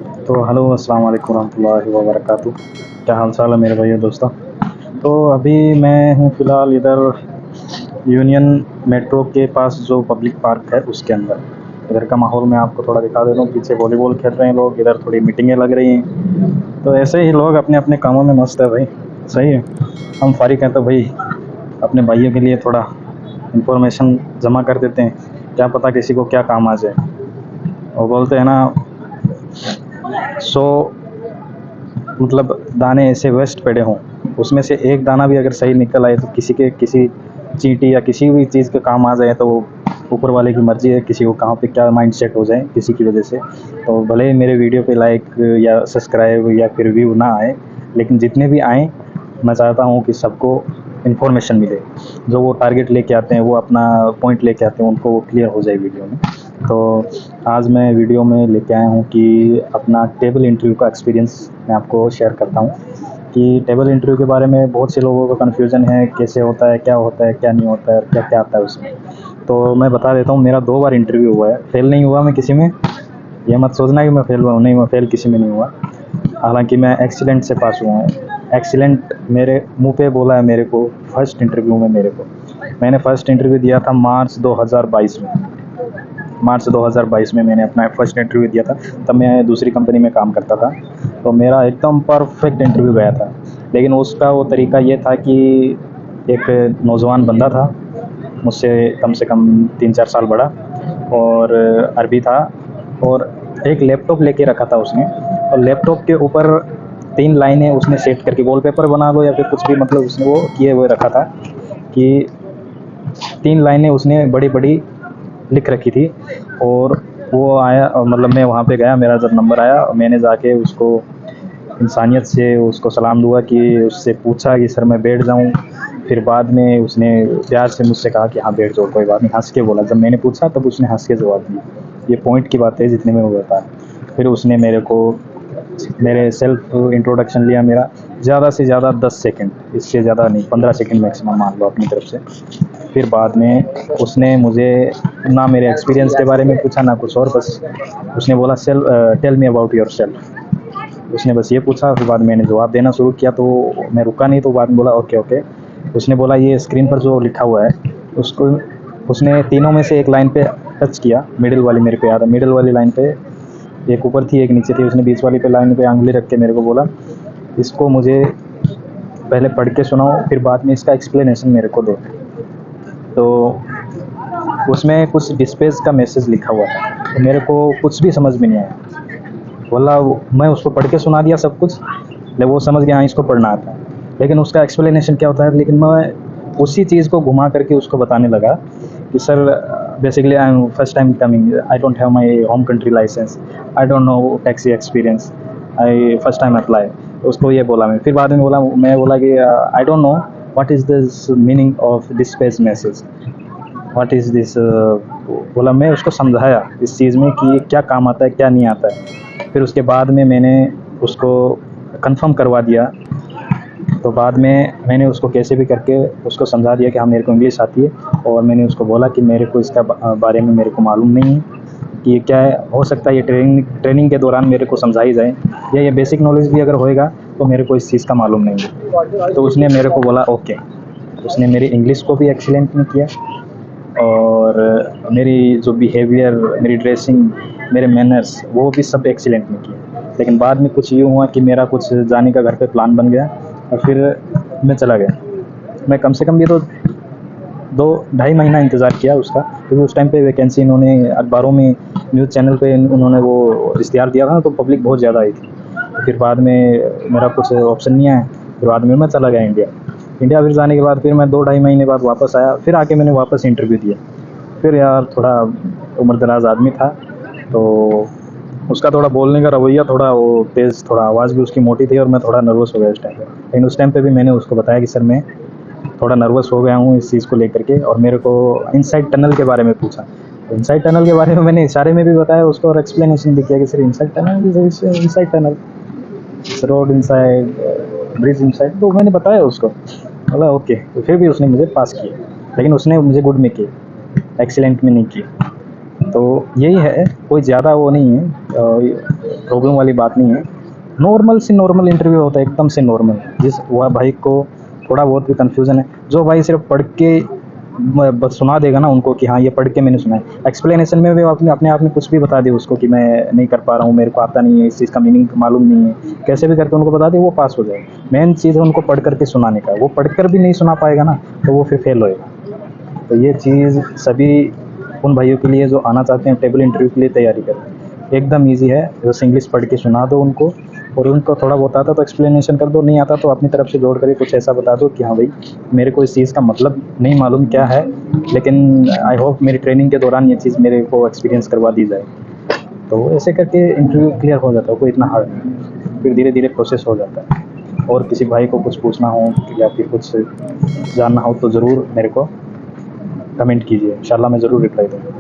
तो हेलो अस्सलाम वालेकुम रहमतुल्लाहि व बरकातहू। क्या हाल चाल है मेरे भाइयों दोस्तों। तो अभी मैं हूँ फ़िलहाल इधर यूनियन मेट्रो के पास जो पब्लिक पार्क है उसके अंदर। इधर का माहौल मैं आपको थोड़ा दिखा देता हूँ। पीछे वॉलीबॉल खेल रहे हैं लोग, इधर थोड़ी मीटिंगें लग रही हैं। तो ऐसे ही लोग अपने अपने कामों में मस्त है भाई। सही है। हम फारिग हैं तो भाई अपने भाइयों के लिए थोड़ा इन्फॉर्मेशन जमा कर देते हैं, क्या पता किसी को क्या काम आ जाए। और बोलते हैं ना, सौ मतलब दाने ऐसे वेस्ट पड़े हों, उसमें से एक दाना भी अगर सही निकल आए तो किसी के किसी चींटी या किसी भी चीज़ के काम आ जाए तो ऊपर वाले की मर्ज़ी है किसी को कहाँ पे क्या माइंड सेट हो जाए किसी की वजह से। तो भले ही मेरे वीडियो पे लाइक या सब्सक्राइब या फिर व्यू ना आए, लेकिन जितने भी आएँ मैं चाहता हूँ कि सबको इन्फॉर्मेशन मिले। जो वो टारगेट लेके आते हैं, वो अपना पॉइंट लेके आते हैं, उनको वो क्लियर हो जाए वीडियो में। तो आज मैं वीडियो में लेके आया हूँ कि अपना टेबल इंटरव्यू का एक्सपीरियंस मैं आपको शेयर करता हूँ कि टेबल इंटरव्यू के बारे में बहुत से लोगों को कन्फ्यूज़न है, कैसे होता है, क्या नहीं होता है और क्या-क्या आता है उसमें। तो मैं बता देता हूँ, मेरा 2 बार इंटरव्यू हुआ है, फ़ेल नहीं हुआ मैं किसी में। ये मत सोचना कि मैं फ़ेल हुआ हूँ, नहीं मैं फ़ेल किसी में नहीं हुआ। हालाँकि मैं एक्सीलेंट से पास हुआ हूँ। एक्सीलेंट मेरे मुँह पे बोला है मेरे को फर्स्ट इंटरव्यू में मेरे को। मैंने फर्स्ट इंटरव्यू दिया था मार्च 2022 में। मार्च 2022 में मैंने अपना फर्स्ट इंटरव्यू दिया था। तब मैं दूसरी कंपनी में काम करता था। तो मेरा एकदम परफेक्ट इंटरव्यू गया था। लेकिन उसका वो तरीका ये था कि एक नौजवान बंदा था, मुझसे कम से कम 3-4 साल बड़ा, और अरबी था, और एक लैपटॉप लेके रखा था उसने। और लैपटॉप के ऊपर 3 लाइनें उसने सेट करके, वॉलपेपर बना लो या फिर कुछ भी, मतलब उसने वो किए हुए रखा था कि 3 लाइनें उसने बड़ी-बड़ी लिख रखी थी। और वो आया, मतलब मैं वहाँ पे गया, मेरा जब नंबर आया मैंने जाके उसको इंसानियत से उसको सलाम दुआ की, उससे पूछा कि सर मैं बैठ जाऊँ। फिर बाद में उसने प्यार से मुझसे कहा कि हाँ बैठ जाओ, कोई बात नहीं, हंस के बोला। जब मैंने पूछा तब उसने हंस के जवाब दिया। ये पॉइंट की बात है जितने में वो बताया। फिर उसने मेरे को मेरे सेल्फ इंट्रोडक्शन लिया मेरा, ज़्यादा से ज़्यादा 10 सेकंड, इससे ज़्यादा नहीं, 15 सेकंड मैक्सिमम मान लो अपनी तरफ से। फिर बाद में उसने मुझे ना मेरे एक्सपीरियंस के बारे में पूछा ना कुछ और, बस उसने बोला tell me about yourself. उसने बस ये पूछा। फिर बाद में मैंने जवाब देना शुरू किया, तो मैं रुका नहीं, तो बाद में बोला ओके ओके। उसने बोला ये स्क्रीन पर जो लिखा हुआ है उसको, उसने तीनों में से एक लाइन पे टच किया, मिडिल वाली मेरे को याद है, मिडिल वाली लाइन पे, एक ऊपर थी एक नीचे थी, उसने बीच वाली पे लाइन पे उंगली रख के मेरे को बोला इसको मुझे पहले पढ़ के सुनाओ, फिर बाद में इसका एक्सप्लेनेशन मेरे को दो। तो उसमें कुछ डिस्पेस का मैसेज लिखा हुआ था, तो मेरे को कुछ भी समझ में नहीं आया। बोला मैं उसको पढ़ के सुना दिया सब कुछ, ले वो समझ गया हाँ इसको पढ़ना आता है, लेकिन उसका एक्सप्लेनेशन क्या होता है। लेकिन मैं उसी चीज़ को घुमा करके उसको बताने लगा कि sir basically I am first time coming, I don't have my home country license, I don't know taxi experience, I first time apply. उसको ये बोला मैं। फिर बाद में बोला, मैं बोला कि आई don't know what is this meaning of this space message, what is this. बोला, मैं उसको समझाया इस चीज़ में कि ये क्या काम आता है क्या नहीं आता है। फिर उसके बाद में मैंने उसको कंफर्म करवा दिया। तो बाद में मैंने उसको कैसे भी करके उसको समझा दिया कि हाँ मेरे को इंग्लिश आती है, और मैंने उसको बोला कि मेरे को इसका बारे में मेरे को मालूम नहीं है कि ये क्या है। हो सकता है ये ट्रेनिंग के दौरान मेरे को समझाई जाए, या ये बेसिक नॉलेज भी अगर होएगा तो मेरे को इस चीज़ का मालूम नहीं है। तो उसने मेरे को बोला ओके। उसने मेरी इंग्लिश को भी एक्सीलेंट में किया, और मेरी जो बिहेवियर, मेरी ड्रेसिंग, मेरे मैनर्स, वो भी सब एक्सीलेंट में किए। लेकिन बाद में कुछ यूँ हुआ कि मेरा कुछ जाने का घर पे प्लान बन गया, और फिर मैं चला गया। मैं कम से कम भी तो 2 ढाई महीना इंतज़ार किया उसका, क्योंकि उस टाइम पे वैकेंसी इन्होंने अखबारों में, न्यूज़ चैनल पे उन्होंने वो इश्तिहार दिया था ना, तो पब्लिक बहुत ज़्यादा आई थी। तो फिर बाद में मेरा कुछ ऑप्शन नहीं आया, फिर बाद में मैं चला गया इंडिया। इंडिया फिर जाने के बाद फिर मैं 2 ढाई महीने बाद वापस आया, फिर आके मैंने वापस इंटरव्यू दिया। फिर यार थोड़ा उम्र-दराज़ आदमी था, तो उसका थोड़ा बोलने का रवैया थोड़ा वो तेज़, थोड़ा आवाज़ भी उसकी मोटी थी, और मैं थोड़ा नर्वस हो गया उस टाइम पे। लेकिन उस टाइम पे भी मैंने उसको बताया कि सर मैं थोड़ा नर्वस हो गया हूँ इस चीज़ को लेकर के, और मेरे को इनसाइड टनल के बारे में पूछा। तो इनसाइड टनल के बारे में मैंने इशारे में भी बताया उसको, और एक्सप्लेनेशन भी किया कि sir inside tunnel is inside tunnel, road inside, bridge inside, तो मैंने बताया उसको। बोला ओके। तो फिर भी उसने मुझे पास किया, लेकिन उसने मुझे गुड में किया, एक्सीलेंट में नहीं किया। तो यही है, कोई ज़्यादा वो नहीं है। प्रॉब्लम वाली बात नहीं है। नॉर्मल से नॉर्मल इंटरव्यू होता है, एकदम से नॉर्मल। जिस वह भाई को थोड़ा बहुत भी कन्फ्यूज़न है, जो भाई सिर्फ पढ़ के बस सुना देगा ना उनको कि हाँ ये पढ़ के मैंने सुना है, एक्सप्लेनेशन में भी अपने अपने आप में कुछ भी बता दे उसको कि मैं नहीं कर पा रहा हूँ, मेरे को आता नहीं है, इस चीज़ का मीनिंग मालूम नहीं है, कैसे भी करके उनको बता दे वो पास हो जाए। मेन चीज़ है उनको पढ़ करके सुनाने का। वो पढ़ कर भी नहीं सुना पाएगा ना तो वो फिर फेल होएगा। तो ये चीज़ सभी उन भाइयों के लिए जो आना चाहते हैं टेबल इंटरव्यू के लिए तैयारी करें, एकदम ईजी है। बस इंग्लिश पढ़ के सुना दो उनको, और उनको थोड़ा बहुत आता तो एक्सप्लेनेशन कर दो, नहीं आता तो अपनी तरफ से जोड़ कर कुछ ऐसा बता दो कि हाँ भाई मेरे को इस चीज़ का मतलब नहीं मालूम क्या है, लेकिन आई होप मेरी ट्रेनिंग के दौरान ये चीज़ मेरे को एक्सपीरियंस करवा दी जाए। तो ऐसे करके इंटरव्यू क्लियर हो जाता है, कोई इतना हार्ड नहीं, फिर धीरे धीरे प्रोसेस हो जाता है। और किसी भाई को कुछ पूछना हो या फिर कुछ जानना हो तो ज़रूर मेरे को कमेंट कीजिए, इंशाल्लाह मैं ज़रूर रिप्लाई दूँगा।